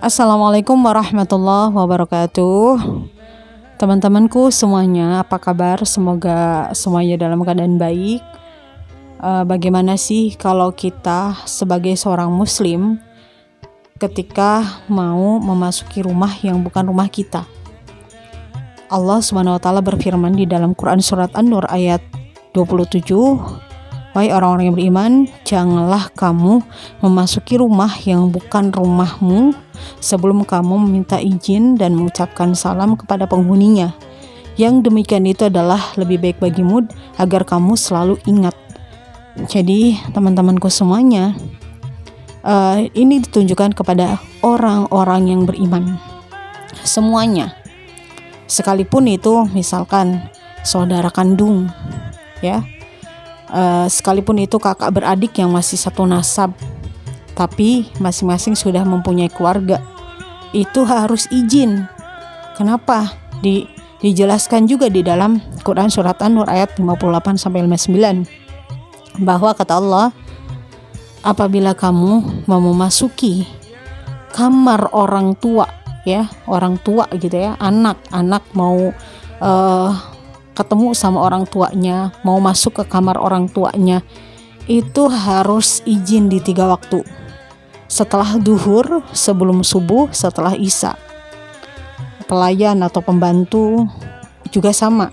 Assalamualaikum warahmatullahi wabarakatuh. Teman-temanku semuanya, apa kabar? Semoga semuanya dalam keadaan baik. Bagaimana sih kalau kita sebagai seorang muslim ketika mau memasuki rumah yang bukan rumah kita? Allah Subhanahu wa taala berfirman di dalam Quran surat An-Nur ayat 27, wahai orang-orang yang beriman, janganlah kamu memasuki rumah yang bukan rumahmu sebelum kamu meminta izin dan mengucapkan salam kepada penghuninya. Yang demikian itu adalah lebih baik bagimu agar kamu selalu ingat. Jadi teman-temanku semuanya, ini ditunjukkan kepada orang-orang yang beriman semuanya, sekalipun itu misalkan saudara kandung, ya, sekalipun itu kakak beradik yang masih satu nasab tapi masing-masing sudah mempunyai keluarga, itu harus izin. Kenapa? Dijelaskan juga di dalam Quran surat An-Nur ayat 58-59 bahwa kata Allah, apabila kamu mau memasuki kamar orang tua, ya, orang tua gitu ya, anak mau ketemu sama orang tuanya, mau masuk ke kamar orang tuanya, itu harus izin di 3 waktu. Setelah duhur, sebelum subuh, setelah isya. Pelayan atau pembantu juga sama,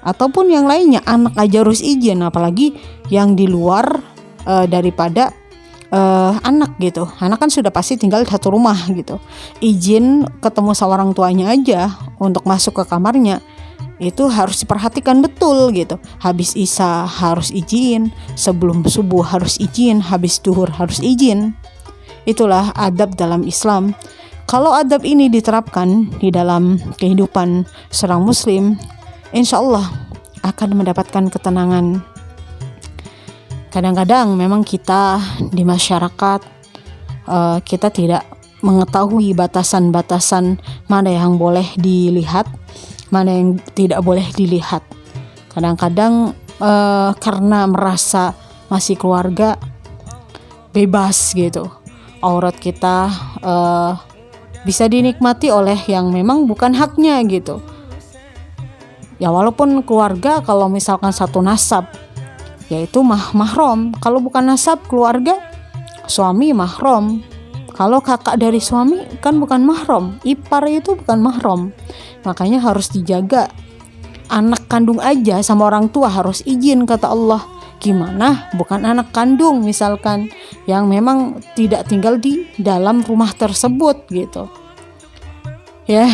ataupun yang lainnya, anak aja harus izin, apalagi yang di luar daripada anak gitu. Anak kan sudah pasti tinggal satu rumah gitu. Izin ketemu sama orang tuanya aja untuk masuk ke kamarnya itu harus diperhatikan betul gitu. Habis isya harus izin, sebelum subuh harus izin, habis duhur harus izin. Itulah adab dalam Islam. Kalau adab ini diterapkan di dalam kehidupan seorang muslim, insya Allah akan mendapatkan ketenangan. Kadang-kadang memang kita di masyarakat kita tidak mengetahui batasan-batasan mana yang boleh dilihat, mana yang tidak boleh dilihat. Kadang-kadang karena merasa masih keluarga, bebas gitu, aurat kita bisa dinikmati oleh yang memang bukan haknya gitu. Ya walaupun keluarga kalau misalkan satu nasab, yaitu mahram. Kalau bukan nasab keluarga, suami mahram. Kalau kakak dari suami kan bukan mahram, ipar itu bukan mahram. Makanya harus dijaga. Anak kandung aja sama orang tua harus izin kata Allah. Gimana bukan anak kandung misalkan yang memang tidak tinggal di dalam rumah tersebut gitu. Ya,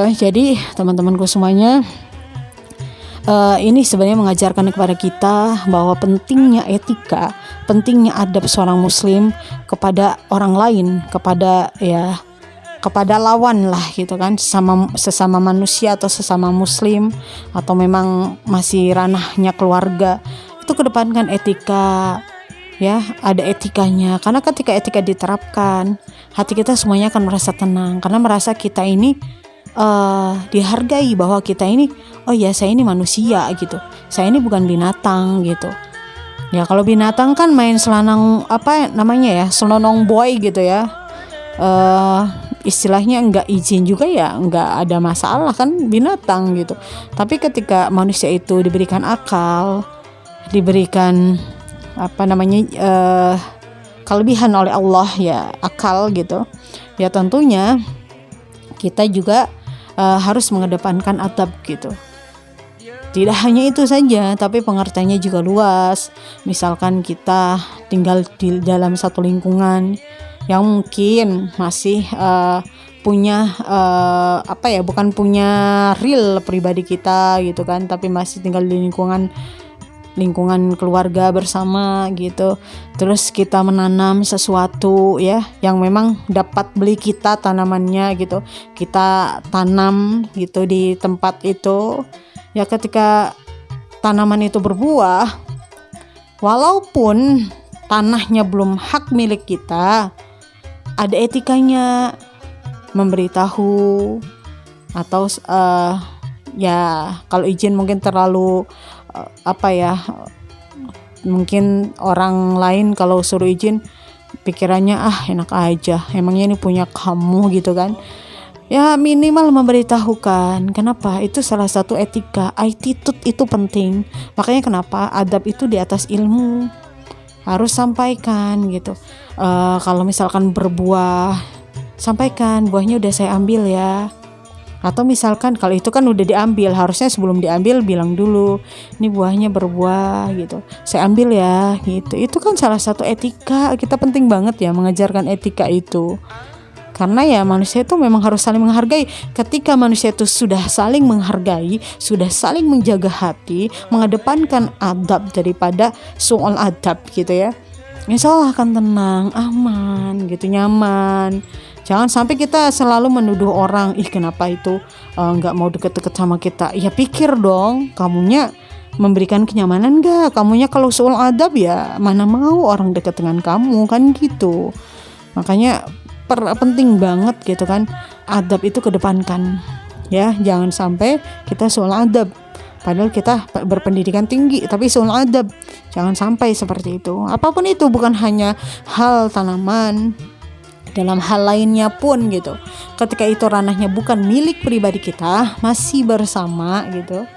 jadi teman-temanku semuanya, ini sebenarnya mengajarkan kepada kita bahwa pentingnya etika, pentingnya adab seorang muslim kepada orang lain, kepada lawan lah gitu kan, sesama manusia atau sesama muslim, atau memang masih ranahnya keluarga. Itu kedepankan etika, ya, ada etikanya. Karena ketika etika diterapkan, hati kita semuanya akan merasa tenang, karena merasa kita ini dihargai, bahwa kita ini, oh ya, saya ini manusia gitu, saya ini bukan binatang gitu. Ya kalau binatang kan main selanang selonong boy gitu ya, istilahnya nggak izin juga ya nggak ada masalah kan, binatang gitu. Tapi ketika manusia itu diberikan akal, diberikan kelebihan oleh Allah, ya akal gitu, ya tentunya kita juga harus mengedepankan adab gitu. Tidak hanya itu saja, tapi pengertiannya juga luas. Misalkan kita tinggal di dalam satu lingkungan yang mungkin masih punya bukan punya real pribadi kita gitu kan, tapi masih tinggal di lingkungan keluarga bersama gitu. Terus kita menanam sesuatu ya yang memang dapat beli kita tanamannya gitu, kita tanam gitu di tempat itu. Ya ketika tanaman itu berbuah, walaupun tanahnya belum hak milik kita, ada etikanya, memberitahu atau ya kalau izin mungkin terlalu mungkin orang lain kalau suruh izin pikirannya enak aja, emangnya ini punya kamu gitu kan. Ya minimal memberitahukan. Kenapa? Itu salah satu etika, attitude itu penting. Makanya kenapa adab itu di atas ilmu, harus sampaikan gitu. Kalau misalkan berbuah, sampaikan buahnya udah saya ambil ya. Atau misalkan kalau itu kan udah diambil, harusnya sebelum diambil bilang dulu, ini buahnya berbuah gitu, saya ambil ya gitu. Itu kan salah satu etika. Kita penting banget ya mengajarkan etika itu. Karena ya manusia itu memang harus saling menghargai. Ketika manusia itu sudah saling menghargai, sudah saling menjaga hati, mengedepankan adab daripada su'ul adab gitu ya, insya Allah akan tenang, aman gitu, nyaman. Jangan sampai kita selalu menuduh orang, kenapa itu nggak mau deket-deket sama kita. Ya pikir dong, kamunya memberikan kenyamanan nggak? Kamunya kalau soal adab ya mana mau orang deket dengan kamu kan gitu. Makanya penting banget gitu kan, adab itu kedepankan ya. Jangan sampai kita soal adab padahal kita berpendidikan tinggi tapi soal adab, jangan sampai seperti itu. Apapun itu, bukan hanya hal tanaman, dalam hal lainnya pun gitu. Ketika itu ranahnya bukan milik pribadi kita, masih bersama gitu,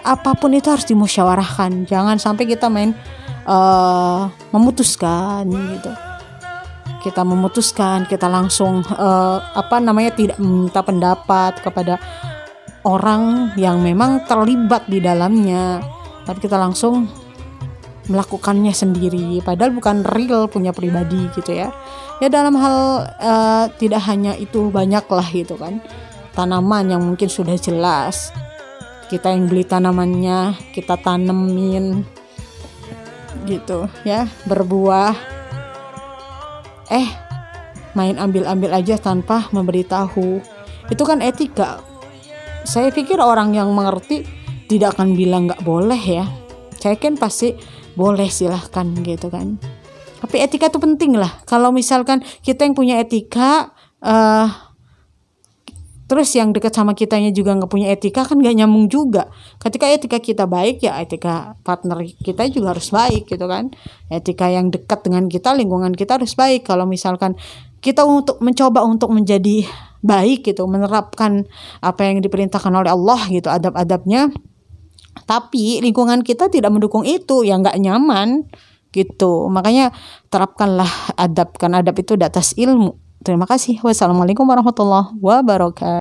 apapun itu harus dimusyawarahkan. Jangan sampai kita main memutuskan gitu. Kita memutuskan, kita langsung tidak minta pendapat kepada orang yang memang terlibat di dalamnya, tapi kita langsung melakukannya sendiri padahal bukan real punya pribadi gitu ya. Ya dalam hal tidak hanya itu, banyak lah gitu kan, tanaman yang mungkin sudah jelas kita yang beli tanamannya, kita tanemin gitu ya, berbuah, main ambil-ambil aja tanpa memberitahu. Itu kan etika. Saya pikir orang yang mengerti tidak akan bilang nggak boleh ya. Saya kan pasti boleh, silahkan gitu kan. Tapi etika itu penting lah. Kalau misalkan kita yang punya etika, terus yang dekat sama kitanya juga nggak punya etika, kan nggak nyambung juga. Ketika etika kita baik, ya etika partner kita juga harus baik gitu kan. Etika yang dekat dengan kita, lingkungan kita harus baik. Kalau misalkan kita mencoba untuk menjadi baik gitu, menerapkan apa yang diperintahkan oleh Allah gitu, adab-adabnya, tapi lingkungan kita tidak mendukung itu, ya nggak nyaman gitu. Makanya terapkanlah adab, kan adab itu di atas ilmu. Terima kasih. Wassalamualaikum warahmatullahi wabarakatuh.